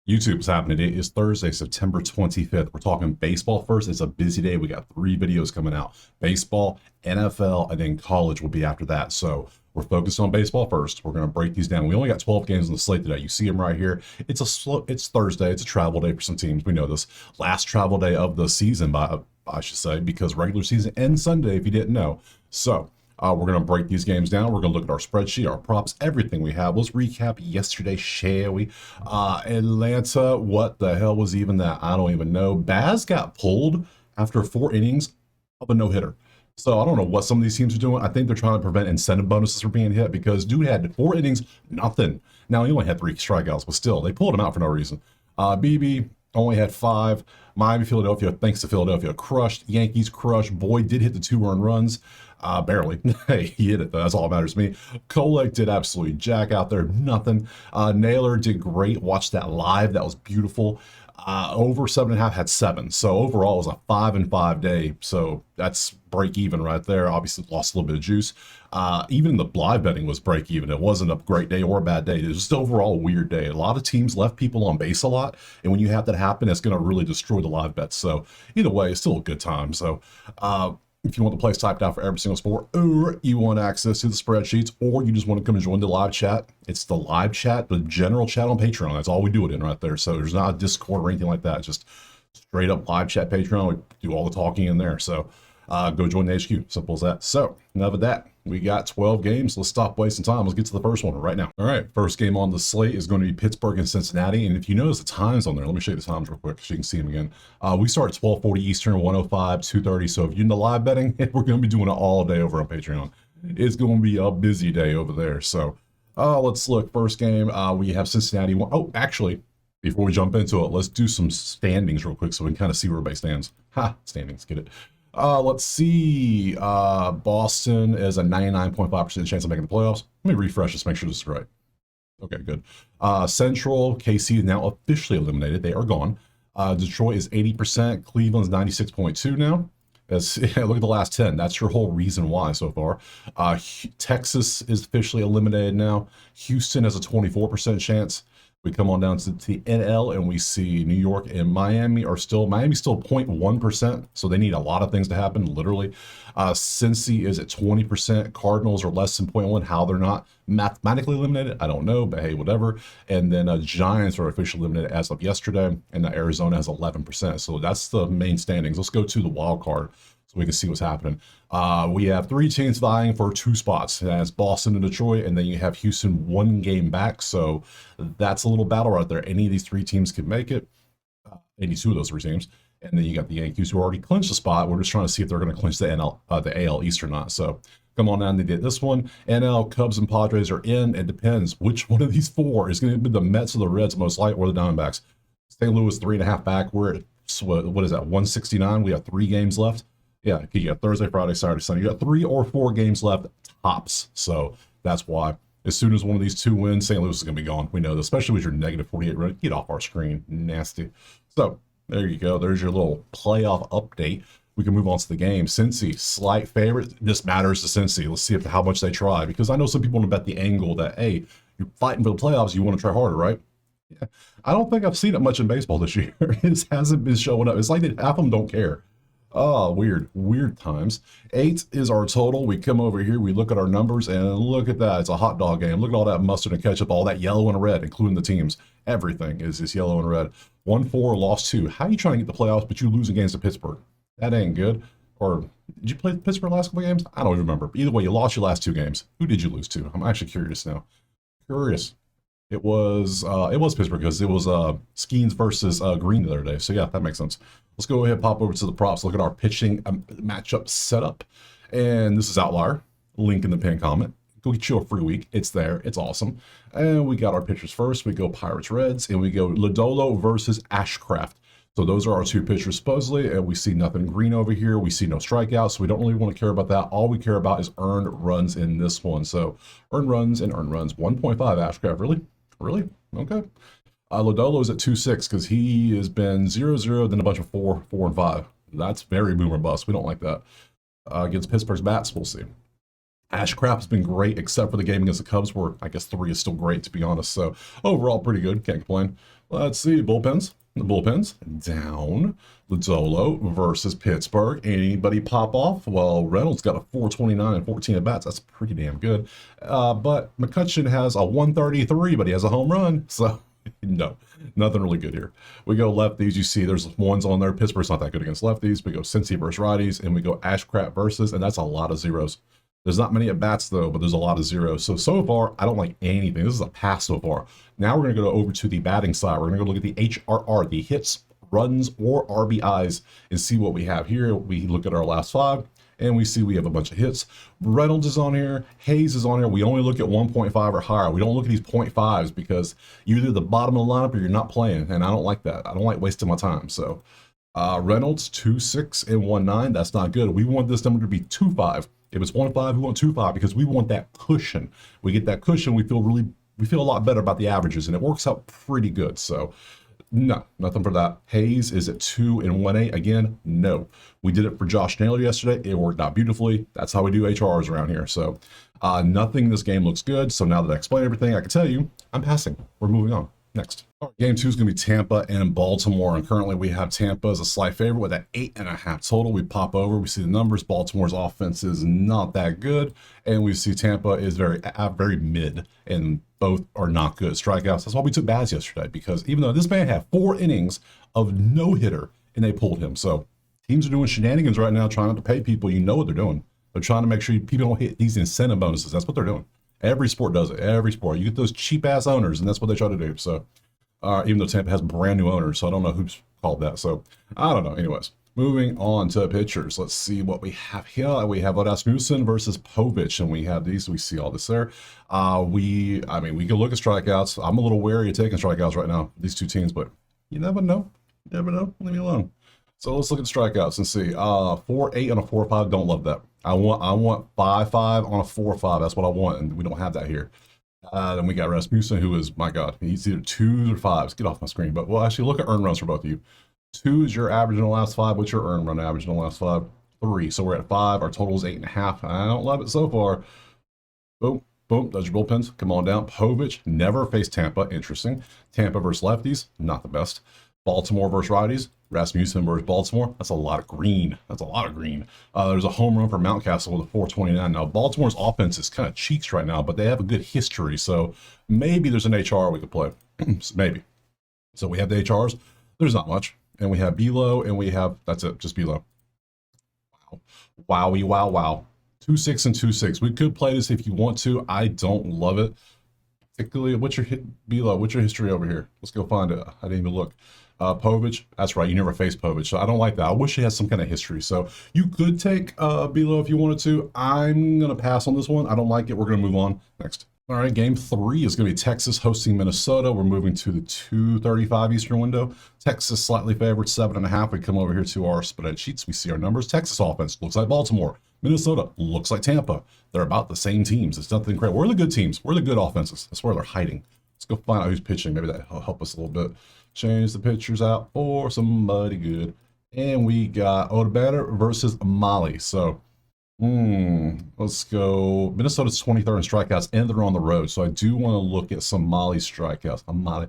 YouTube's happening today. It's Thursday, September 25th. We're talking baseball first. It's a busy day. We got 3 videos coming out. Baseball, NFL, and then college will be after that. So we're focused on baseball first. We're going to break these down. We only got 12 games on the slate today. You see them right here. It's Thursday. It's a travel day for some teams. We know this. Last travel day of the season, I should say, because regular season ends Sunday, if you didn't know. So we're going to break these games down. We're going to look at our spreadsheet, our props, everything we have. Let's recap yesterday, shall we? Atlanta, what the hell was even that? I don't even know. Baz got pulled after 4 innings of a no-hitter. So I don't know what some of these teams are doing. I think they're trying to prevent incentive bonuses from being hit because dude had 4 innings, nothing. Now, he only had 3 strikeouts, but still, they pulled him out for no reason. BB only had 5. Miami, Philadelphia, thanks to Philadelphia, crushed. Yankees crushed. Boyd did hit the 2 earned runs. Barely. Hey, he hit it, though. That's all that matters to me. Kolek did absolutely jack out there. Nothing. Naylor did great. Watched that live. That was beautiful. Over 7.5 had 7. So overall, it was a 5-5 day. So that's break even right there. Obviously, lost a little bit of juice. Even the live betting was break even. It wasn't a great day or a bad day. It was just overall a weird day. A lot of teams left people on base a lot. And when you have that happen, it's going to really destroy the live bets. So either way, it's still a good time. So, if you want the plays typed out for every single sport, or you want access to the spreadsheets, or you just want to come and join the live chat, it's the live chat, the general chat on Patreon. That's all we do it in right there. So there's not a Discord or anything like that. Just straight up live chat Patreon. We do all the talking in there. So go join the HQ. Simple as that. So enough of that. We got 12 games. Let's stop wasting time. Let's get to the first one right now. All right. First game on the slate is going to be Pittsburgh and Cincinnati. And if you notice the times on there, let me show you the times real quick so you can see them again. We start at 12:40 Eastern, 105, 2:30. So if you're in the live betting, we're going to be doing it all day over on Patreon. It's going to be a busy day over there. So let's look. First game, we have Cincinnati. Oh, actually, before we jump into it, let's do some standings real quick so we can kind of see where everybody stands. Standings, get it. Let's see. Boston is a 99.5% chance of making the playoffs. Let me refresh this, make sure this is right. Okay, good. Central, KC is now officially eliminated. They are gone. Detroit is 80%. Cleveland's 96.2 now. Look at the last 10. That's your whole reason why so far. Texas is officially eliminated now. Houston has a 24% chance. We come on down to the NL and we see New York and Miami's still 0.1%. So they need a lot of things to happen, literally. Cincy is at 20%. Cardinals are less than 0.1. How they're not mathematically eliminated, I don't know, but hey, whatever. And then Giants are officially eliminated as of yesterday, and Arizona has 11%. So that's the main standings. Let's go to the wild card so we can see what's happening. We have 3 teams vying for 2 spots. That's Boston and Detroit, and then you have Houston 1 game back. So that's a little battle right there. Any of these 3 teams can make it. Any 2 of those 3 teams. And then you got the Yankees who already clinched the spot. We're just trying to see if they're going to clinch the AL East or not. So come on down to get this one. NL, Cubs, and Padres are in. It depends which one of these 4 is going to be the Mets or the Reds most likely, or the Diamondbacks. St. Louis 3.5 back. We're at, what is that, 169? We have 3 games left. Yeah, you got Thursday, Friday, Saturday, Sunday. You got 3 or 4 games left tops. So that's why. As soon as one of these 2 wins, St. Louis is going to be gone. We know this, especially with your negative 48 rate. Get off our screen. Nasty. So there you go. There's your little playoff update. We can move on to the game. Cincy, slight favorite. This matters to Cincy. Let's see how much they try. Because I know some people want to bet the angle that, hey, you're fighting for the playoffs. You want to try harder, right? Yeah. I don't think I've seen it much in baseball this year. It hasn't been showing up. It's like half of them don't care. Oh, weird times. 8 is our total. We come over here, we look at our numbers, and look at that. It's a hot dog game. Look at all that mustard and ketchup, all that yellow and red, including the teams. Everything is this yellow and red. 1-4, lost 2. How are you trying to get the playoffs, but you lose against Pittsburgh? That ain't good. Or did you play Pittsburgh last couple games? I don't even remember. Either way, you lost your last 2 games. Who did you lose to? I'm actually curious now. Curious. It was Pittsburgh because it was Skeens versus Green the other day. So yeah, that makes sense. Let's go ahead and pop over to the props. Look at our pitching matchup setup. And this is Outlier. Link in the pinned comment. Go get you a free week. It's there. It's awesome. And we got our pitchers first. We go Pirates Reds, and we go Lodolo versus Ashcraft. So those are our 2 pitchers supposedly, and we see nothing green over here. We see no strikeouts, so we don't really want to care about that. All we care about is earned runs in this one. So earned runs and earned runs. 1.5 Ashcraft. Really? Okay. Lodolo is at 2.6 because he has been 0-0, then a bunch of 4, 4, and 5. That's very boomer bust. We don't like that. Against Pittsburgh's bats, we'll see. Ashcraft has been great, except for the game against the Cubs, where I guess 3 is still great, to be honest. So overall, pretty good. Can't complain. Let's see. Bullpens. The bullpens down. Lodolo versus Pittsburgh. Anybody pop off? Well, Reynolds got a 429 and 14 at bats. That's pretty damn good. But McCutcheon has a 133, but he has a home run. So no, nothing really good here. We go lefties. You see there's ones on there. Pittsburgh's not that good against lefties. We go Cincy versus righties, and we go Ashcraft versus, and that's a lot of zeros. There's not many at bats though, but there's a lot of zeros. So far, I don't like anything. This is a pass so far. Now we're going to go over to the batting side. We're going to go look at the HRR, the hits, runs, or RBIs, and see what we have here. We look at our last 5, and we see we have a bunch of hits. Reynolds is on here. Hayes is on here. We only look at 1.5 or higher. We don't look at these 0.5s because you're either the bottom of the lineup or you're not playing, and I don't like that. I don't like wasting my time. So Reynolds, 2.6 and 1.9. That's not good. We want this number to be 2.5. If it's 1.5, we want 2.5 because we want that cushion. We get that cushion, we feel a lot better about the averages, and it works out pretty good. So no, nothing for that. Hayes is at 2 and 1.8. Again, no. We did it for Josh Naylor yesterday. It worked out beautifully. That's how we do HRs around here. So nothing in this game looks good. So now that I explained everything, I can tell you I'm passing. We're moving on. Next. All right, game 2 is going to be Tampa and Baltimore, and currently we have Tampa as a slight favorite with an 8.5 total. We pop over, we see the numbers. Baltimore's offense is not that good, and we see Tampa is very mid, and both are not good. Strikeouts. That's why we took Baz yesterday, because even though this man had 4 innings of no hitter, and they pulled him. So teams are doing shenanigans right now, trying not to pay people. You know what they're doing. They're trying to make sure people don't hit these incentive bonuses. That's what they're doing. Every sport does it. Every sport. You get those cheap ass owners, and that's what they try to do. So, even though Tampa has brand new owners, so I don't know who's called that. So, I don't know. Anyways, moving on to pitchers. Let's see what we have here. We have Rasmussen versus Povich, and we have these. We see all this there. We can look at strikeouts. I'm a little wary of taking strikeouts right now. These two teams, but you never know. You never know. Leave me alone. So let's look at the strikeouts and see. 4.8 on a 4.5. Don't love that. I want 5.5 on a 4.5. That's what I want, and we don't have that here. Then we got Rasmussen, who is, my God, he's either 2s or 5s. Get off my screen. But well, actually, look at earned runs for both of you. 2 is your average in the last 5. What's your earned run average in the last 5? 3. So we're at 5. Our total is 8.5. I don't love it so far. Boom, boom. Those are bullpens. Come on down. Povich never faced Tampa. Interesting. Tampa versus lefties. Not the best. Baltimore versus righties. Rasmussen versus Baltimore. That's a lot of green. That's a lot of green. There's a home run for Mountcastle with a 429. Now, Baltimore's offense is kind of cheeks right now, but they have a good history. So maybe there's an HR we could play. Maybe. So we have the HRs. There's not much. And we have Belo, and we have, that's it, just Belo. Wow. Wowie, wow, wow. 2.6 and 2.6. We could play this if you want to. I don't love it. Particularly, what's your Belo? What's your history over here? Let's go find it. I didn't even look. Povich, that's right. You never faced Povich, so I don't like that. I wish he had some kind of history. So you could take Belo if you wanted to. I'm gonna pass on this one. I don't like it. We're gonna move on next. All right, game 3 is gonna be Texas hosting Minnesota. We're moving to the 2:35 Eastern window. Texas slightly favored, 7.5. We come over here to our spreadsheets. We see our numbers. Texas offense looks like Baltimore. Minnesota looks like Tampa. They're about the same teams. It's nothing crazy. We're the good teams. We're the good offenses. That's where they're hiding. Let's go find out who's pitching. Maybe that'll help us a little bit. Change the pitchers out for somebody good. And we got Odebatter versus Molly. So, let's go. Minnesota's 23rd in strikeouts, and they're on the road. So I do want to look at some Molly strikeouts. Molly,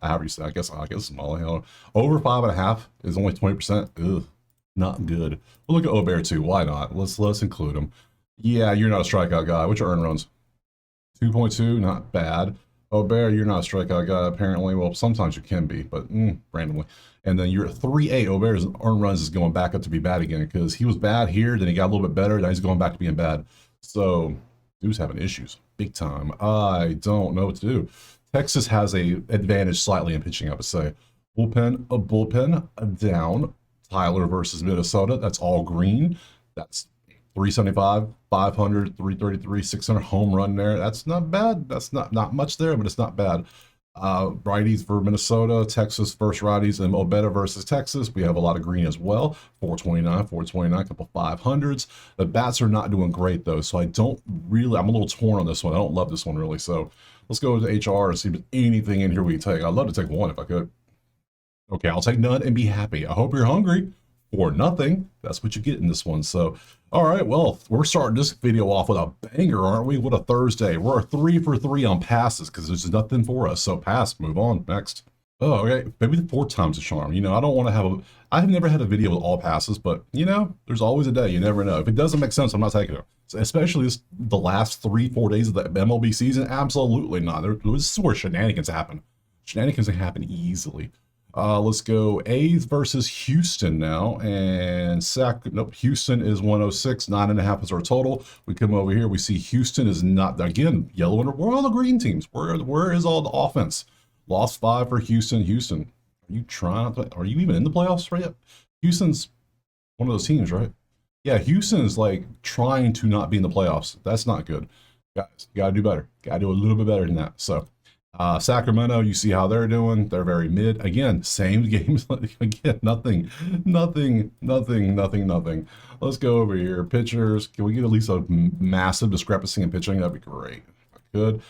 average, I guess it's Molly. Over 5.5 is only 20%. Ugh, not good. We'll look at Odebatter too. Why not? Let's include him. Yeah, you're not a strikeout guy. What's your earned runs? 2.2, not bad. Obear, you're not a strikeout guy, apparently. Well, sometimes you can be, but randomly. And then you're at 3.8. Obear's earned runs is going back up to be bad again because he was bad here, then he got a little bit better, now he's going back to being bad. So, dude's having issues, big time. I don't know what to do. Texas has a advantage slightly in pitching, I would say. Bullpen down. Tyler versus Minnesota. That's all green. That's 375, 500, 333, 600 home run there. That's not bad. That's not much there, but it's not bad. Righties for Minnesota, Texas versus righties, and Obeta versus Texas. We have a lot of green as well. 429, a couple 500s. The bats are not doing great though, so I'm a little torn on this one. I don't love this one really. So let's go to HR and see if there's anything in here we can take. I'd love to take one if I could. Okay, I'll take none and be happy. I hope you're hungry. for nothing. That's what you get in this one. So, all right, well, we're starting this video off with a banger, aren't we? What a Thursday. We're 3 for 3 on passes because there's nothing for us. So pass, move on, next. Oh, okay, maybe the 4 times the charm. You know, I don't want to have a, I've never had a video with all passes, but you know, there's always a day. You never know. If it doesn't make sense, I'm not taking it. So especially the last 3-4 days of the MLB season, absolutely not. This is where shenanigans happen. Shenanigans can happen easily. Let's go A's versus Houston now, and Houston is 106, 9.5 is our total. We come over here, we see Houston is not, again, yellow and where are all the green teams? Where is all the offense? Lost 5 for Houston. Houston, are you trying to, are you even in the playoffs right yet? Houston's one of those teams, right? Yeah, Houston is like trying to not be in the playoffs. That's not good. Guys, you gotta do better. Gotta do a little bit better than that. So Sacramento, you see how they're doing. They're very mid. Again, same games. Again, nothing. Let's go over here. Pitchers. Can we get at least a massive discrepancy in pitching? That'd be great. Good.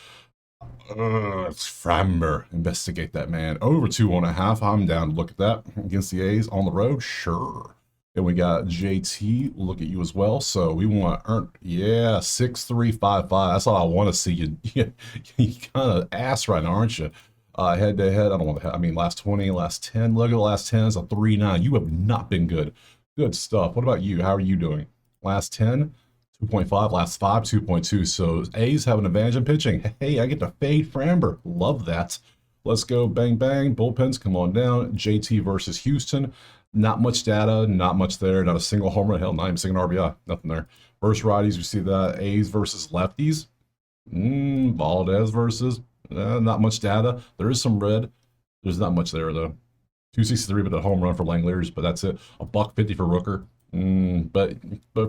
It's Framber. Investigate that, man. Over 2.5. I'm down to look at that. Against the A's on the road? Sure. And we got JT, look at you as well. So we want to earn, yeah, 6.355. That's all I want to see. You kind of ass right now, aren't you? Head to head, I don't want to, I mean, last 20, last 10. Look at the last 10, it's a 3.9. You have not been good. Good stuff. What about you? How are you doing? Last 10, 2.5. Last 5, 2.2. So A's have an advantage in pitching. Hey, I get to fade Framber. Love that. Let's go bang, bang. Bullpens, come on down. JT versus Houston. Not much data, not much there, not a single home run, hell, not even a single RBI, nothing there. Versus righties, we see that. A's versus lefties. Valdez versus, not much data. There is some red. There's not much there, though. 263, but a home run for Langeliers, but that's it. A $150 for Rooker. But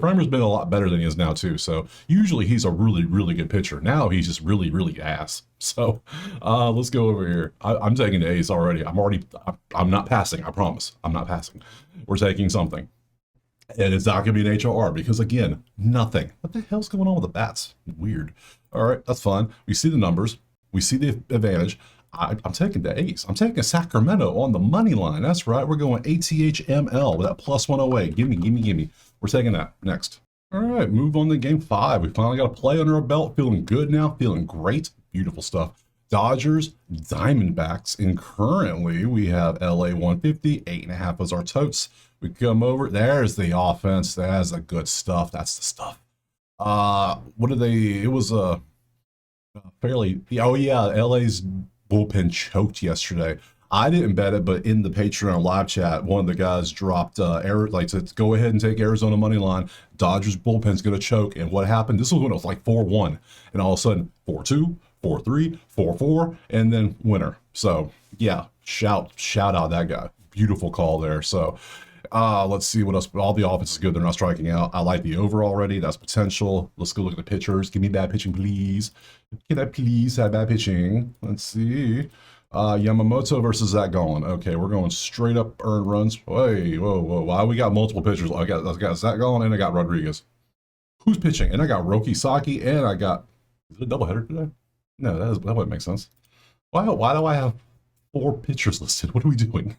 Primer's been a lot better than he is now, too. So usually he's a really, really good pitcher. Now he's just really, really ass. So let's go over here. I'm taking the A's already. I'm not passing. I promise. I'm not passing. We're taking something. And it's not going to be an HOR because, again, nothing. What the hell's going on with the bats? Weird. All right, that's fine. We see the numbers. We see the advantage. I'm taking the A's. I'm taking Sacramento on the money line. That's right. We're going ATHML with that plus 108. Gimme. We're taking that next. All right, move on to game 5. We finally got a play under our belt. Feeling good now. Feeling great. Beautiful stuff. Dodgers, Diamondbacks, and currently we have LA 150. 8.5 is our totes. We come over. There's the offense. That's the good stuff. That's the stuff. What did they? It was a fairly. Oh yeah, LA's bullpen choked yesterday. I didn't bet it, but in the Patreon live chat, one of the guys dropped like to go ahead and take Arizona money line. Dodgers bullpen's gonna choke, and what happened? This was when it was like 4-1, and all of a sudden 4-2, 4-3, 4-4, and then winner. So yeah, shout out that guy. Beautiful call there. So let's see what else. All the offense is good. They're not striking out. I like the over already. That's potential. Let's go look at the pitchers. Give me bad pitching, please. Can I please have bad pitching? Let's see. Yamamoto versus Zach Gallen. Okay, we're going straight up earned runs. Wait, whoa. Why we got multiple pitchers? I got Zach Gallen and I got Rodriguez. Who's pitching? And I got Roki Saki and I got. Is it a doubleheader today? No, that wouldn't make sense. Why do I have 4 pitchers listed? What are we doing?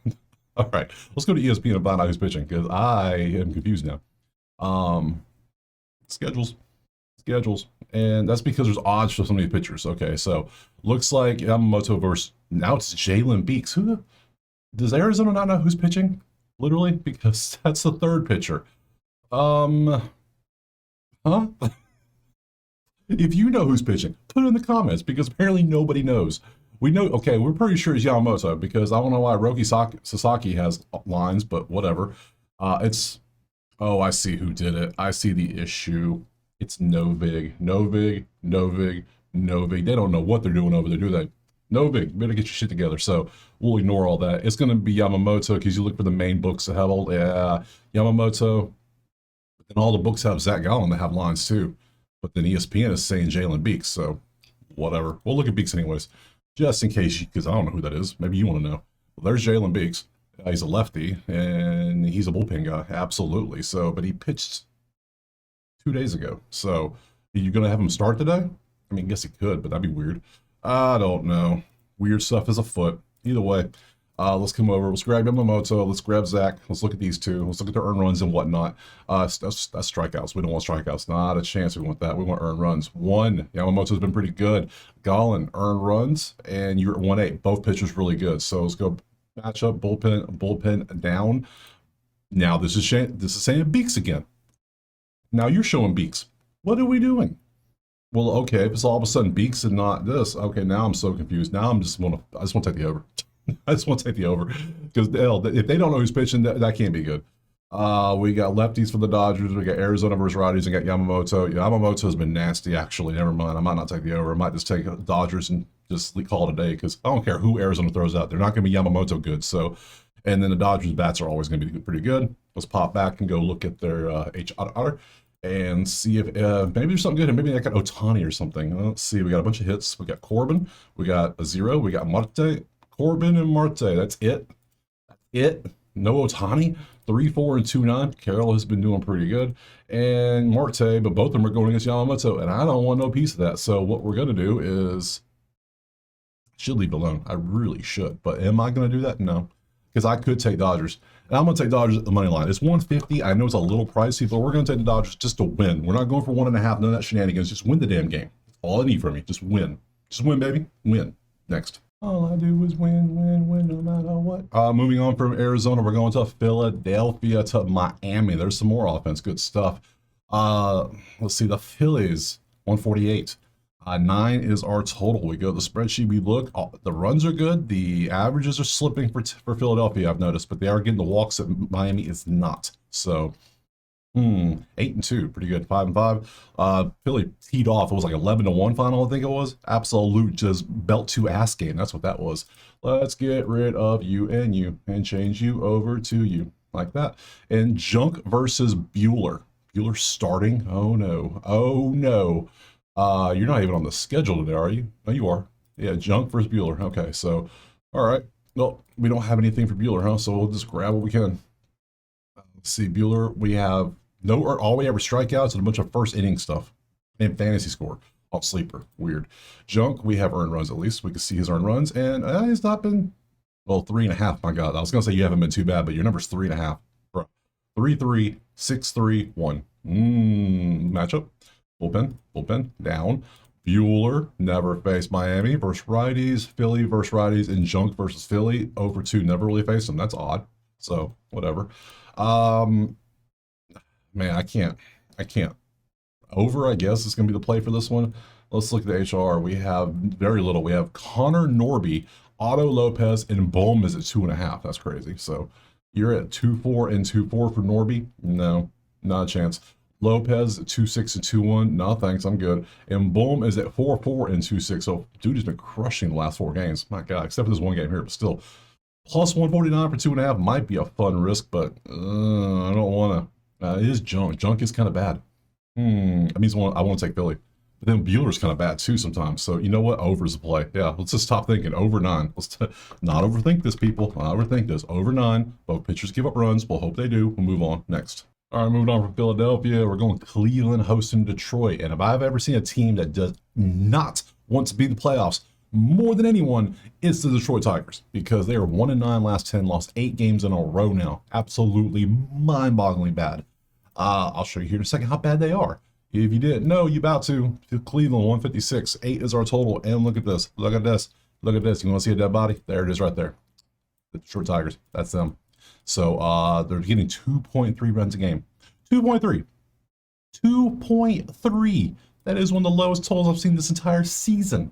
All right, let's go to ESPN and find out who's pitching because I am confused now. Schedules, and that's because there's odds for so many pitchers. Okay, so looks like Yamamoto versus now it's Jalen Beeks. Does Arizona not know who's pitching? Literally, because that's the 3rd pitcher. Huh? If you know who's pitching, put it in the comments because apparently nobody knows. We know, okay, we're pretty sure it's Yamamoto because I don't know why Roki Sasaki has lines, but whatever. Oh, I see who did it. I see the issue. It's Novig. They don't know what they're doing over there, do they? Novig, you better get your shit together. So we'll ignore all that. It's going to be Yamamoto because you look for the main books that have all, Yamamoto. And all the books have Zach Gallen that have lines too. But then ESPN is saying Jalen Beeks, so whatever. We'll look at Beeks anyways. Just in case, because I don't know who that is. Maybe you want to know. Well, there's Jalen Beeks. He's a lefty, and he's a bullpen guy. Absolutely. So, but he pitched 2 days ago. So, are you going to have him start today? I mean, I guess he could, but that'd be weird. I don't know. Weird stuff is afoot. Either way, Let's come over. Let's grab Yamamoto. Let's grab Zach. Let's look at these two. Let's look at their earned runs and whatnot. That's strikeouts. We don't want strikeouts. Not a chance we want that. We want earned runs. One, Yamamoto's been pretty good. Gallon, earned runs, and you're at 1.8. Both pitchers really good. So let's go matchup, bullpen down. Now this is saying Beeks again. Now you're showing Beeks. What are we doing? Well, okay, if it's all of a sudden Beeks and not this, okay, now I'm so confused. Now I just want to take the over. I just want to take the over because if they don't know who's pitching, that can't be good. We got lefties for the Dodgers. We got Arizona versus righties and got Yamamoto. Yamamoto has been nasty, actually. Never mind. I might not take the over. I might just take Dodgers and just call it a day because I don't care who Arizona throws out. They're not going to be Yamamoto good. So, and then the Dodgers bats are always going to be pretty good. Let's pop back and go look at their HR and see if maybe there's something good. Maybe I got Ohtani or something. Let's see. We got a bunch of hits. We got Corbin. We got a 0. We got Marte. Corbin and Marte. That's it. No Ohtani. 3-4 and 2-9. Carroll has been doing pretty good. And Marte, but both of them are going against Yamamoto, and I don't want no piece of that. So what we're going to do is, I should leave it alone. I really should. But am I going to do that? No. Because I could take Dodgers. And I'm going to take Dodgers at the money line. It's 150. I know it's a little pricey, but we're going to take the Dodgers just to win. We're not going for 1.5. None of that shenanigans. Just win the damn game. That's all I need from you. Just win. Just win, baby. Win. Next. All I do is win, no matter what. Moving on from Arizona, we're going to Philadelphia to Miami. There's some more offense. Good stuff. Let's see. The Phillies, 148. 9 is our total. We go to the spreadsheet. We look. The runs are good. The averages are slipping for Philadelphia, I've noticed, but they are getting the walks that Miami is not. So, 8 and 2, pretty good. 5 and 5. Philly teed off. It was like 11-1 final, I think it was. Absolute just belt to ass game. That's what that was. Let's get rid of you and change you over to you like that. And Junk versus Bueller. Bueller starting. Oh no. Oh no. You're not even on the schedule today, are you? No, you are. Yeah, Junk versus Bueller. Okay, so all right. Well, we don't have anything for Bueller, huh? So we'll just grab what we can. Let's see, Bueller. We have all we ever strikeouts and a bunch of first inning stuff and fantasy score on sleeper. Weird. Junk, we have earned runs at least. We can see his earned runs, and he's not been 3.5. My God, I was gonna say you haven't been too bad, but your number's 3.5, bro. 3-3, 6-3, 1. Matchup. Bullpen down. Bueller never faced Miami versus righties. Philly versus righties, and Junk versus Philly over 2. Never really faced them. That's odd. So whatever. Man, I can't. Over, I guess, is going to be the play for this one. Let's look at the HR. We have very little. We have Connor Norby, Otto Lopez, and Bohm is at 2.5. That's crazy. So you're at 2-4 and 2-4 for Norby. No, not a chance. Lopez at 2-6 and 2-1. No, thanks. I'm good. And Bohm is at 4-4 and 2-6. So dude has been crushing the last 4 games. My God, except for this one game here, but still. Plus 149 for 2.5 might be a fun risk, but I don't want to. It is Junk. Junk is kind of bad. That means I want to take Philly. But then Bueller's kind of bad too sometimes. So you know what? Over is the play. Yeah, let's just stop thinking. Over 9. Let's not overthink this, people. Not overthink this. Over 9. Both pitchers give up runs. We'll hope they do. We'll move on. Next. All right, moving on from Philadelphia. We're going Cleveland hosting Detroit. And if I've ever seen a team that does not want to be in the playoffs more than anyone, it's the Detroit Tigers, because they are 1-9 last 10, lost 8 games in a row now. Absolutely mind-boggling bad. I'll show you here in a second how bad they are. If you didn't know, you about to. Cleveland 156, 8 is our total. And look at this. Look at this. Look at this. You want to see a dead body? There it is right there. The Detroit Tigers. That's them. So they're getting 2.3 runs a game. 2.3. 2.3. That is one of the lowest totals I've seen this entire season.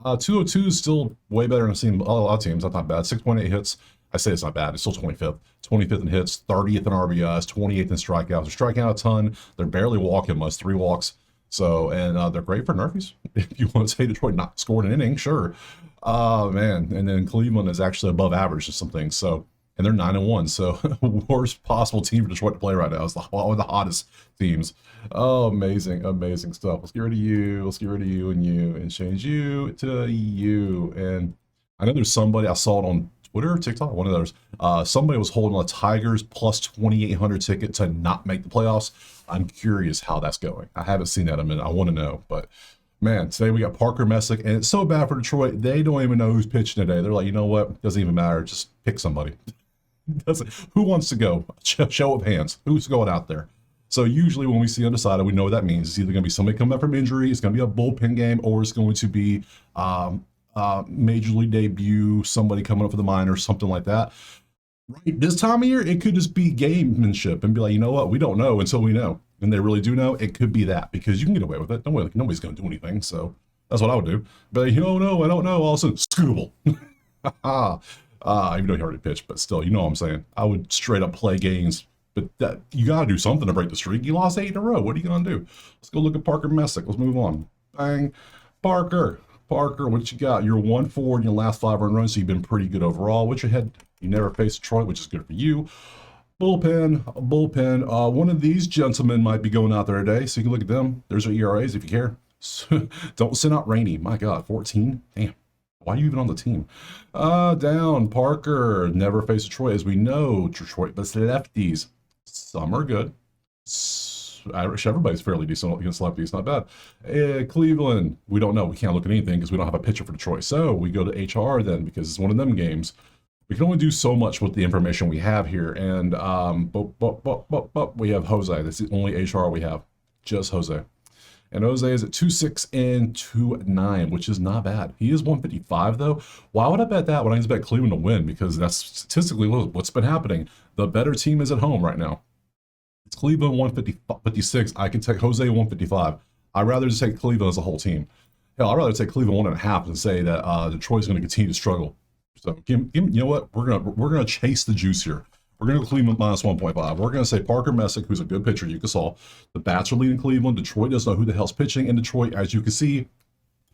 202 is still way better than I've seen a lot of teams. That's not bad. 6.8 hits. I say it's not bad. It's still 25th. 25th in hits, 30th in RBIs, 28th in strikeouts. They're striking out a ton. They're barely walking much, 3 walks. So, and they're great for nerfies. If you want to say Detroit not scored an inning, sure. Man. And then Cleveland is actually above average in some things. So, and they're 9-1. So, worst possible team for Detroit to play right now. It's one of the hottest teams. Oh, amazing, amazing stuff. Let's get rid of you. Let's get rid of you and change you to you. And I know there's somebody, I saw it on Twitter or TikTok, one of those. Somebody was holding a Tigers plus 2,800 ticket to not make the playoffs. I'm curious how that's going. I haven't seen that in a minute. I want to know, but Man, today we got Parker Messick, and it's so bad for Detroit. They don't even know who's pitching today. They're like, you know what? Doesn't even matter. Just pick somebody. Doesn't. Who wants to go? Show of hands. Who's going out there? So usually when we see undecided, we know what that means. It's either going to be somebody coming back from injury, it's going to be a bullpen game, or it's going to be major league debut, somebody coming up for the minors, something like that. Right, this time of year, it could just be gamemanship and be like, you know what, we don't know until we know. And they really do know, it could be that, because you can get away with it. Don't worry, like, nobody's going to do anything. So that's what I would do. But you know, no, I don't know. All of a sudden, Scooble. Even though he already pitched, but still, you know what I'm saying. I would straight up play games, but that, you got to do something to break the streak. You lost 8 in a row. What are you going to do? Let's go look at Parker Messick. Let's move on. Bang. Parker, what you got? You're 1-4 in your last 5 earned runs, so you've been pretty good overall. What's your head? You never faced Detroit, which is good for you. Bullpen. One of these gentlemen might be going out there today, so you can look at them. There's your ERAs if you care. Don't send out Rainey. My God, 14? Damn. Why are you even on the team? Down. Parker. Never faced Detroit, as we know. Detroit, but it's lefties. Some are good. Everybody's fairly decent against lefties. Not bad. Cleveland. We don't know. We can't look at anything because we don't have a pitcher for Detroit. So we go to HR then, because it's one of them games. We can only do so much with the information we have here. And we have Jose. That's the only HR we have. Just Jose. And Jose is at 2.6 and 2.9, which is not bad. He is 155 though. Why would I bet that when I just bet Cleveland to win? Because that's statistically what's been happening. The better team is at home right now. It's Cleveland 156. I can take Jose 155. I'd rather just take Cleveland as a whole team. Hell, I'd rather take Cleveland 1.5 and say that Detroit's going to continue to struggle. So you know what? We're gonna chase the juice here. We're going to Cleveland minus 1.5. We're going to say Parker Messick, who's a good pitcher, you can saw. The bats are leading Cleveland. Detroit doesn't know who the hell's pitching in Detroit. As you can see,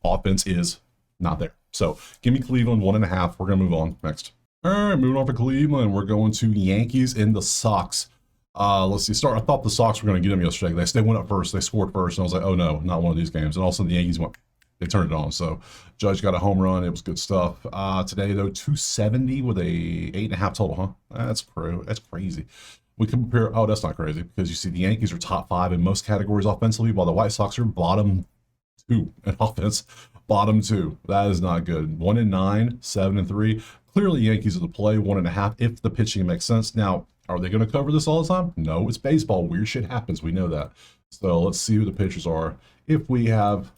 offense is not there. So give me Cleveland 1.5. We're going to move on next. All right, moving on for Cleveland. We're going to Yankees and the Sox. Let's see. I thought the Sox were going to get them yesterday. They went up first. They scored first. And I was like, oh no, not one of these games. And all of a sudden the Yankees went. They turned it on. So Judge got a home run. It was good stuff. Today, though, 270 with a 8.5 total, huh? That's crazy. We compare. Oh, that's not crazy, because you see the Yankees are top 5 in most categories offensively, while the White Sox are bottom 2 in offense. Bottom 2. That is not good. 1-9, 7-3. Clearly, Yankees are the play. 1.5 if the pitching makes sense. Now, are they going to cover this all the time? No, it's baseball. Weird shit happens. We know that. So let's see who the pitchers are. If we have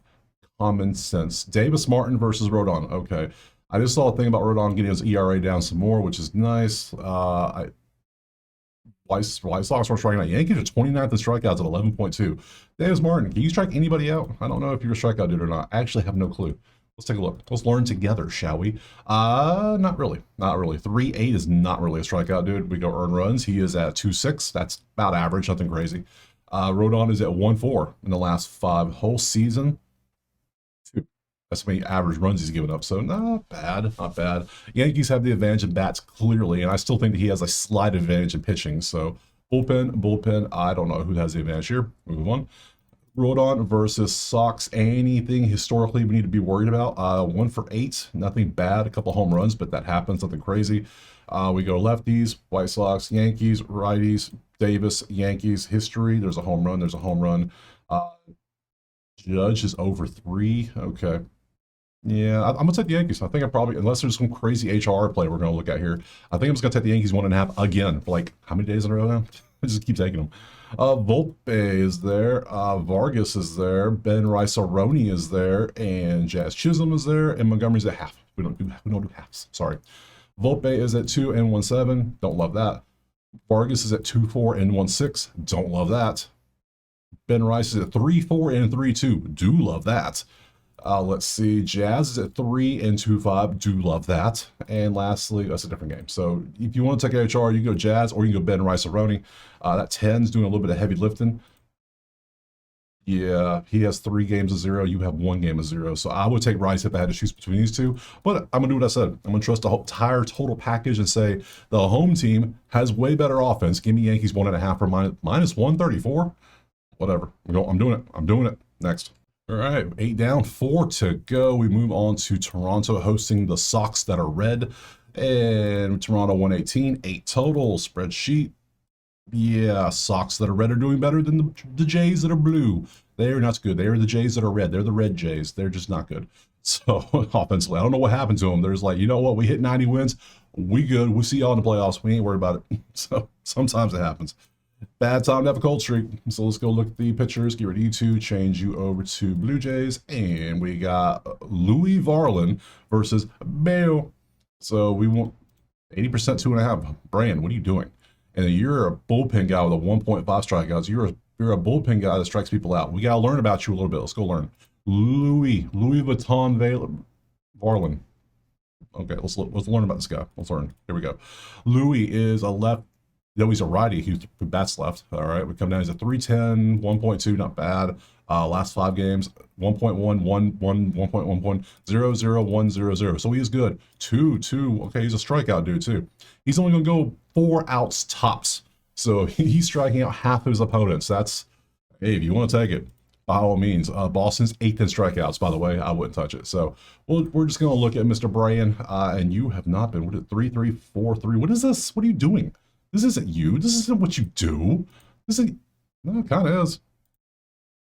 common sense. Davis Martin versus Rodon. Okay. I just saw a thing about Rodon getting his ERA down some more, which is nice. White Sox are striking out. Yankees are 29th in strikeouts at 11.2. Davis Martin, can you strike anybody out? I don't know if you're a strikeout dude or not. I actually have no clue. Let's take a look. Let's learn together, shall we? Not really. 3.8 is not really a strikeout dude. We go earn runs. He is at 2.6. That's about average, nothing crazy. Rodon is at 1.4 in the last 5 whole season. That's how many average runs he's given up. So not bad. Yankees have the advantage in bats clearly, and I still think that he has a slight advantage in pitching. So bullpen. I don't know who has the advantage here. Move on. Rodon versus Sox. Anything historically we need to be worried about? 1 for 8. Nothing bad. A couple home runs, but that happens. Nothing crazy. We go lefties. White Sox, Yankees, righties. Davis, Yankees. History. There's a home run. Judge is over 3. Okay. Yeah, I'm gonna take the Yankees. I think I probably, unless there's some crazy HR play we're gonna look at here, I think I'm just gonna take the Yankees 1.5 again for like how many days in a row now? I just keep taking them. Volpe is there, Vargas is there, Ben Rice-A-Roni is there, and Jazz Chisholm is there, and Montgomery's at half. We don't do halves. Sorry. Volpe is at 2 and 1.7. Don't love that. Vargas is at 2.4 and 1.6. Don't love that. Ben Rice is at 3.4 and 3.2. Do love that. Let's see. Jazz is at 3 and 2.5. Do love that. And lastly, that's a different game. So if you want to take HR, you can go Jazz or you can go Ben Rice-A-Roni. That 10's doing a little bit of heavy lifting. Yeah, he has 3 games of 0. You have 1 game of 0. So I would take Rice if I had to choose between these two. But I'm going to do what I said. I'm going to trust the entire total package and say the home team has way better offense. Give me Yankees 1.5 for minus 134. Whatever. I'm doing it. Next. All right, 8 down, 4 to go. We move on to Toronto hosting the Sox that are red. And Toronto 118, 8 total. Spreadsheet. Yeah, Sox that are red are doing better than the Jays that are blue. They're not good. They are the Jays that are red. They're the red Jays. They're just not good. So offensively, I don't know what happened to them. There's like, you know what? We hit 90 wins. We good. We'll see y'all in the playoffs. We ain't worried about it. So sometimes it happens. Bad time to have a cold streak. So let's go look at the pitchers. Get rid of you two. Change you over to Blue Jays. And we got Louis Varlin versus Bale. So we want 80%, 2.5. Brand, what are you doing? And you're a bullpen guy with a 1.5 strikeouts. You're a bullpen guy that strikes people out. We got to learn about you a little bit. Let's go learn. Louis Vuitton Varlin. Okay, let's learn about this guy. Let's learn. Here we go. Louis is a left. No, he's a righty who bats left. All right, we come down. He's a 310, 1.2, not bad. Last 5 games, 1.1, 1.1, 1.1, 0, 0, 1, 0, 0. So he is good. 2, 2. Okay, he's a strikeout dude too. He's only gonna go 4 outs tops. So he's striking out half of his opponents. That's, hey, if you want to take it, by all means. Boston's 8th in strikeouts, by the way. I wouldn't touch it. So we're just going to look at Mr. Bryan, and you have not been. What is it? 3, 3, 4, 3. What is this? What are you doing? This isn't you. This isn't what you do. This isn't. No, it kind of is.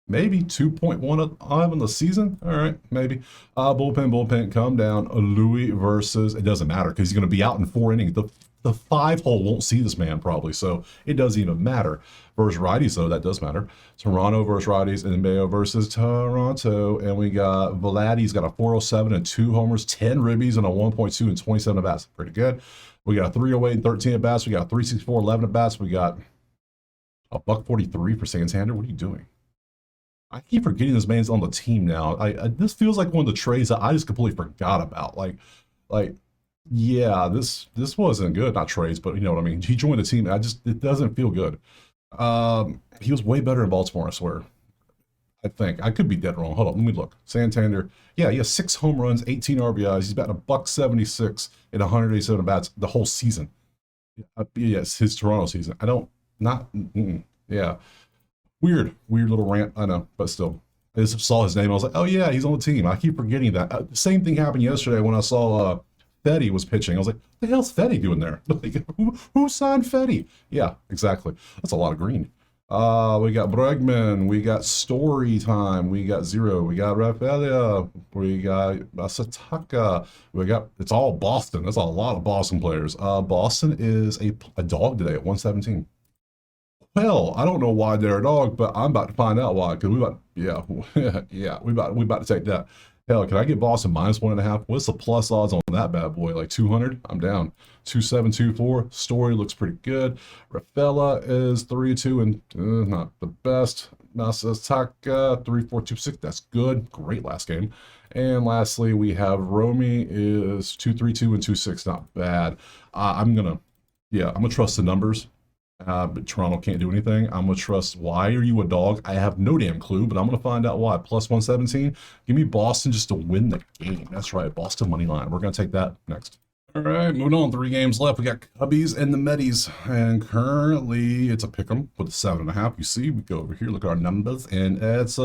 Maybe 2.1 in the season. All right, maybe. Bullpen, come down. Louis versus. It doesn't matter because he's going to be out in 4 innings. The 5-hole won't see this man probably, so it doesn't even matter. Versus righties, though, that does matter. Toronto versus righties, and Mayo versus Toronto. And we got Vladdy's got a 407 and 2 homers, 10 ribbies, and a 1.2 and 27 at bats. Pretty good. We got a 308 and 13 at bats. We got a 364, 11 at bats. We got a $143 for Santander. What are you doing? I keep forgetting this man's on the team now. This feels like one of the trades that I just completely forgot about. Like. Yeah, this wasn't good. Not trades, but you know what I mean. He joined the team. It doesn't feel good. He was way better in Baltimore, I swear. I think. I could be dead wrong. Hold on, let me look. Santander. Yeah, he has 6 home runs, 18 RBIs. He's batting a $176 in 187 at bats the whole season. Yes, his Toronto season. Yeah. Weird little rant, I know, but still. I just saw his name. I was like, oh yeah, he's on the team. I keep forgetting that. The same thing happened yesterday when I saw Fetty was pitching. I was like, what the hell's Fetty doing there? Like, who signed Fetty? Yeah, exactly. That's a lot of green. We got Bregman. We got Story Time. We got Zero. We got Rafaela. We got Sataka. It's all Boston. That's a lot of Boston players. Boston is a dog today at 117. Well, I don't know why they're a dog, but I'm about to find out why. Because we about to take that. Hell, can I get Boston minus 1.5? What's the plus odds on that bad boy? Like 200? I'm down. 2.724. Story looks pretty good. Rafaela is 3-2 and not the best. Masataka 3.426. That's good. Great last game. And lastly, we have Romy is 2.32 and 2.6. Not bad. I'm gonna trust the numbers. But Toronto can't do anything. I'm going to trust. Why are you a dog? I have no damn clue, but I'm going to find out why. Plus 117. Give me Boston just to win the game. That's right. Boston money line. We're going to take that next. All right, moving on. 3 games left. We got Cubbies and the Metis. And currently, it's a pick'em with a 7.5. You see, we go over here, look at our numbers, and it's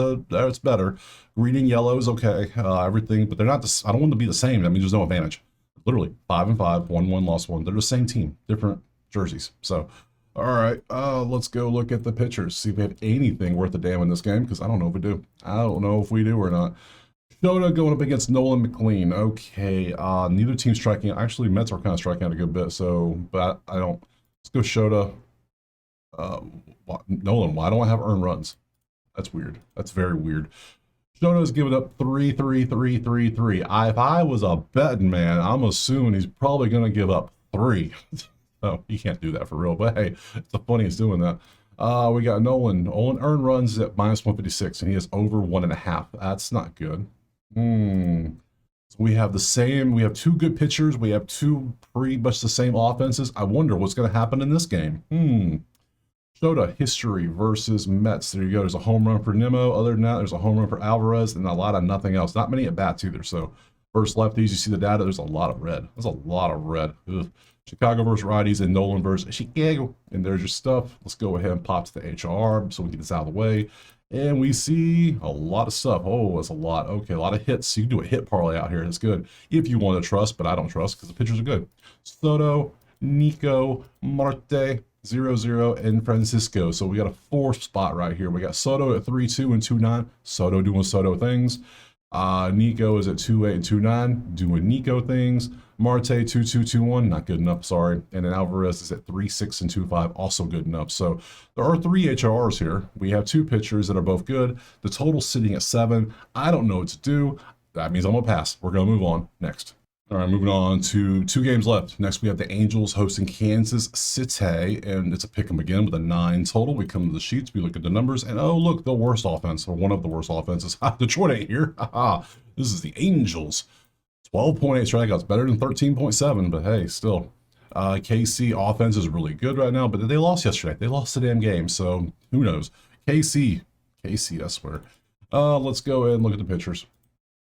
better. Green and yellow is okay. Everything, but they're not I don't want them to be the same. That means there's no advantage. Literally, 5-5, 1-1, lost 1. They're the same team, different jerseys. So, all right, let's go look at the pitchers, see if we have anything worth a damn in this game, because I don't know if we do. I don't know if we do or not. Shota going up against Nolan McLean. Okay, neither team striking out. Actually, Mets are kind of striking out a good bit, so, but I don't. Let's go Shota. Nolan, why don't I have earned runs? That's weird. That's very weird. Shota's giving up 3, 3, 3, 3, 3. If I was a betting man, I'm assuming he's probably going to give up 3. Oh, you can't do that for real, but hey, it's the funniest doing that. We got Nolan. Earned runs at minus 156, and he has over 1.5. That's not good. So we have the same. We have 2 good pitchers. We have 2 pretty much the same offenses. I wonder what's going to happen in this game. Shota history versus Mets. There you go. There's a home run for Nimmo. Other than that, there's a home run for Alvarez, and a lot of nothing else. Not many at bats either. So first lefties, you see the data. There's a lot of red. There's a lot of red. Ugh. Chicago versus righties and Nolan versus Chicago. And there's your stuff. Let's go ahead and pop to the HR so we can get this out of the way. And we see a lot of stuff. Oh, that's a lot. Okay, a lot of hits. You can do a hit parlay out here. That's good if you want to trust, but I don't trust because the pitchers are good. Soto, Nico, Marte, 0-0 in Francisco. So we got a 4th spot right here. We got Soto at 3-2 and 2-9. Soto doing Soto things. Nico is at 2-8 and 2-9, doing Nico things. Marte 2-2, 2-1, not good enough, sorry. And then Alvarez is at 3-6 and 2-5, also good enough. So there are 3 HRs here. We have 2 pitchers that are both good. The total's sitting at 7. I don't know what to do. That means I'm gonna pass. We're gonna move on next. All right, moving on to 2 games left. Next, we have the Angels hosting Kansas City, and it's a pick 'em again with a 9 total. We come to the sheets, we look at the numbers, and oh, look, the worst offense, or one of the worst offenses. Detroit ain't here. This is the Angels. 12.8 strikeouts, better than 13.7, but hey, still. KC offense is really good right now, but they lost yesterday. They lost the damn game, so who knows? KC, I swear. Let's go ahead and look at the pitchers.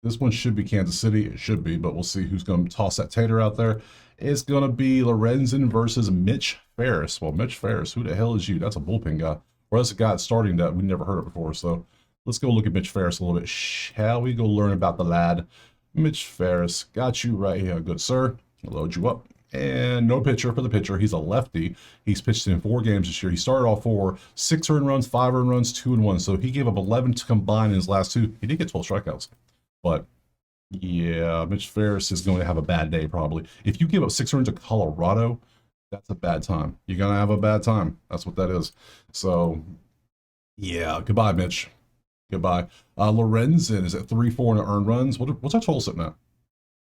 This one should be Kansas City. It should be, but we'll see who's going to toss that tater out there. It's going to be Lorenzen versus Mitch Ferris. Well, Mitch Ferris, who the hell is you? That's a bullpen guy. Or that's a guy starting that we never heard of before. So let's go look at Mitch Ferris a little bit. Shall we go learn about the lad? Mitch Ferris, got you right here, good sir. I'll load you up. And no pitcher for the pitcher. He's a lefty. He's pitched in 4 games this year. He started off 4, 6 earned runs, 5 earned runs, 2 and 1. So he gave up 11 to combine in his last 2. He did get 12 strikeouts. But yeah, Mitch Ferris is going to have a bad day probably. If you give up 6 runs to Colorado, that's a bad time. You're going to have a bad time. That's what that is. So yeah, goodbye, Mitch. Goodbye. Lorenzen is at 3-4 in earned runs. What's our total sitting at?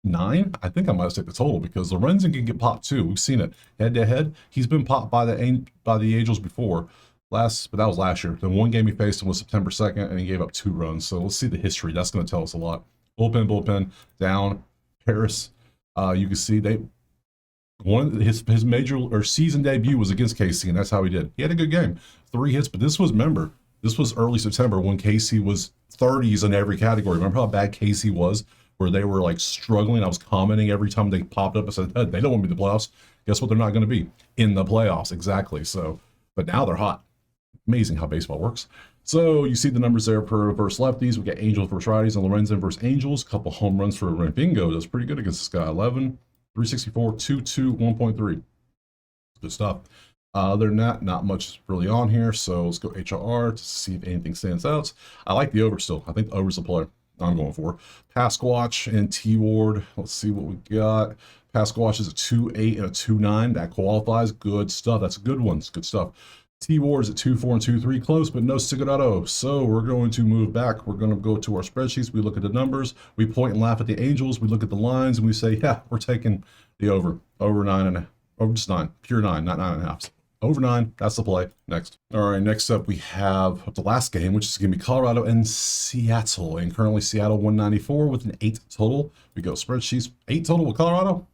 9? I think I might have taken the total because Lorenzen can get popped too. We've seen it head to head. He's been popped by the Angels before. But that was last year. The one game he faced him was September 2nd, and he gave up 2 runs. So let's see the history. That's going to tell us a lot. Bullpen, down. Harris, you can see his major or season debut was against KC, and that's how he did. He had a good game, 3 hits. But this was early September when KC was 30s in every category. Remember how bad KC was, where they were like struggling? I was commenting every time they popped up. I said, hey, they don't want to be in the playoffs. Guess what? They're not going to be in the playoffs. Exactly. So, but now they're hot. Amazing how baseball works. So you see the numbers there per versus lefties. We got Angels versus righties and Lorenzen versus Angels. A couple home runs for Bingo. That's pretty good against this guy. 11, 364, 2-2, 1.3. Good stuff. Other than that, not much really on here. So let's go HRR to see if anything stands out. I like the over still. I think the over's the play I'm going for. Pasquatch and T-Ward. Let's see what we got. Pasquatch is a 2.8 and a 2.9. That qualifies. Good stuff. That's a good one. It's good stuff. T-Ward is at 2-4 and 2-3, close, but no Cigarado. So we're going to move back. We're going to go to our spreadsheets. We look at the numbers. We point and laugh at the Angels. We look at the lines, and we say, yeah, we're taking the over 9.5. Over just 9. Pure 9, not 9.5. Over 9. That's the play. Next. All right, next up, we have the last game, which is going to be Colorado and Seattle. And currently Seattle 194 with an 8 total. We go spreadsheets. 8 total with Colorado?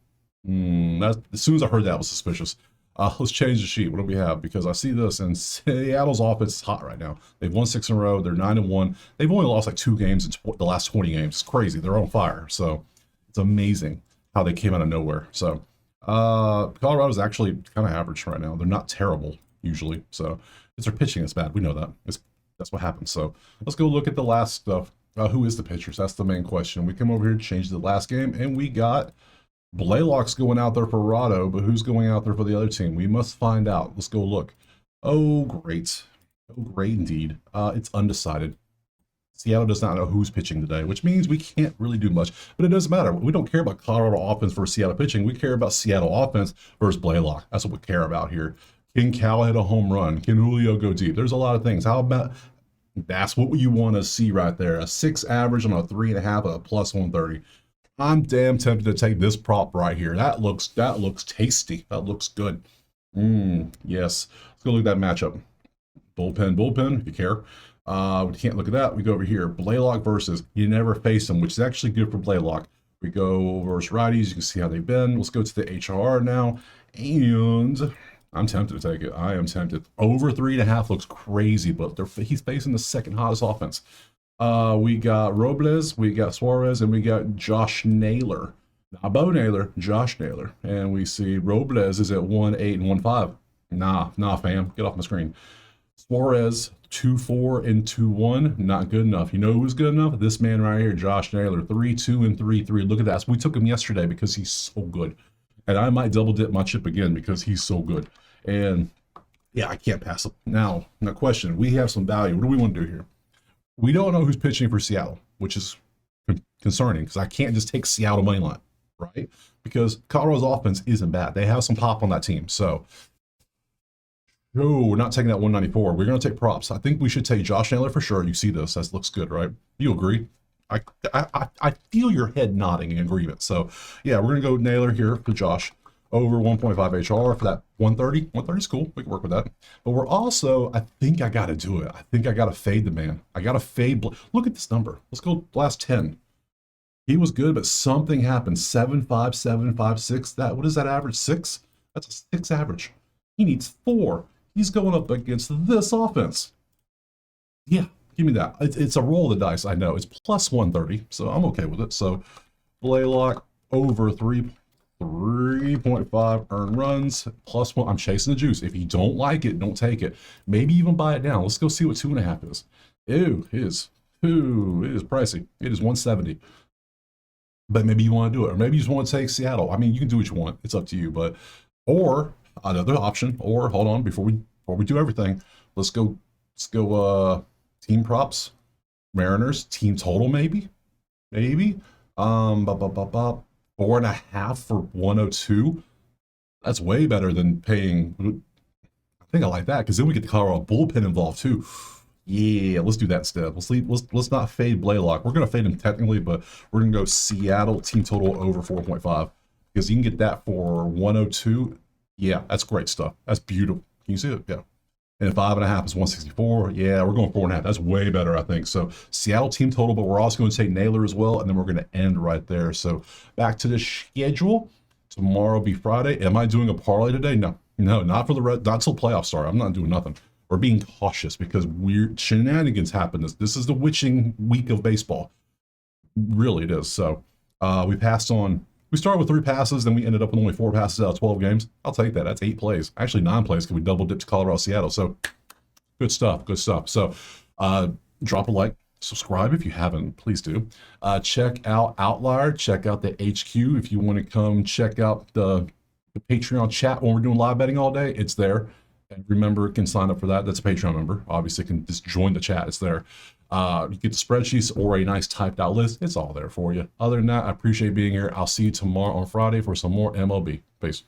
As soon as I heard that, I was suspicious. Let's change the sheet. What do we have? Because I see this, and Seattle's offense is hot right now. They've won 6 in a row. They're 9-1. They've only lost like 2 games in the last 20 games. It's crazy. They're on fire. So it's amazing how they came out of nowhere. So Colorado's actually kind of average right now. They're not terrible usually. So it's their pitching that's bad. We know that. That's what happens. So let's go look at the last stuff. Who is the pitchers? That's the main question. We come over here to change the last game, and we got Blaylock's going out there for Rado, but who's going out there for the other team? We must find out. Let's go look. Oh, great. Oh, great indeed. It's undecided. Seattle does not know who's pitching today, which means we can't really do much. But it doesn't matter. We don't care about Colorado offense versus Seattle pitching. We care about Seattle offense versus Blaylock. That's what we care about here. Can Cal hit a home run? Can Julio go deep? There's a lot of things. How about that's what you want to see right there. A 6 average on a 3.5 at a plus 130. I'm damn tempted to take this prop right here. That looks tasty. That looks good. Yes. Let's go look at that matchup. Bullpen, if you care. We can't look at that. We go over here. Blaylock versus, you never face them, which is actually good for Blaylock. We go versus righties. You can see how they've been. Let's go to the HR now. And I'm tempted to take it. I am tempted. Over 3.5 looks crazy, but he's facing the second hottest offense. We got Robles, we got Suarez, and we got Josh Naylor. Not Bo Naylor, Josh Naylor. And we see Robles is at 1.8 and 1.5. Nah, fam. Get off my screen. Suarez, 2.4 and 2.1. Not good enough. You know who's good enough? This man right here, Josh Naylor, 3.2 and 3.3. Look at that. So we took him yesterday because he's so good. And I might double dip my chip again because he's so good. And Yeah, I can't pass up. Now, question. We have some value. What do we want to do here? We don't know who's pitching for Seattle, which is concerning because I can't just take Seattle money line, right? Because Colorado's offense isn't bad. They have some pop on that team. So, no, we're not taking that 194. We're going to take props. I think we should take Josh Naylor for sure. You see this. That looks good, right? You agree? I feel your head nodding in agreement. So, yeah, we're going to go Naylor here for Josh. Over 1.5 HR for that 130. 130 is cool. We can work with that. But we're also, I think I got to do it. I think I got to fade the man. I got to fade. Look at this number. Let's go last 10. He was good, but something happened. 7.5, 7.5, 6. What is that average? 6? That's a 6 average. He needs 4. He's going up against this offense. Yeah, give me that. It's a roll of the dice. I know it's plus 130, so I'm okay with it. So Blaylock over 3.5 earned runs plus 1. I'm chasing the juice. If you don't like it, don't take it. Maybe even buy it down. Let's go see what 2.5 is. Ew, it is pricey. It is 170. But maybe you want to do it, or maybe you just want to take Seattle. I mean, you can do what you want. It's up to you. But or another option, or hold on before we do everything. Let's go team props, Mariners team total maybe. 4.5 for 102. That's way better than paying. I think I like that because then we get the Colorado bullpen involved too. Yeah, let's do that instead. Let's not fade Blaylock. We're gonna fade him technically, but we're gonna go Seattle team total over 4.5 because you can get that for 102. Yeah, that's great stuff. That's beautiful. Can you see it? Yeah. And 5.5 is 164. Yeah, we're going 4.5. That's way better, I think. So Seattle team total, but we're also going to take Naylor as well, and then we're going to end right there. So back to the schedule. Tomorrow will be Friday. Am I doing a parlay today? No, not for the not till playoffs start. I'm not doing nothing. We're being cautious because weird shenanigans happen. This is the witching week of baseball. Really, it is. So we passed on. We started with 3 passes, then we ended up with only 4 passes out of 12 games. I'll take that. That's 8 plays. Actually, 9 plays because we double dipped to Colorado, Seattle. So good stuff. So drop a like, subscribe if you haven't. Please do. Check out Outlier. Check out the HQ if you want to come check out the Patreon chat when we're doing live betting all day. It's there. And remember, you can sign up for that. That's a Patreon member. Obviously, you can just join the chat. It's there. You get the spreadsheets or a nice typed out list. It's all there for you. Other than that, I appreciate being here. I'll see you tomorrow on Friday for some more MLB. Peace.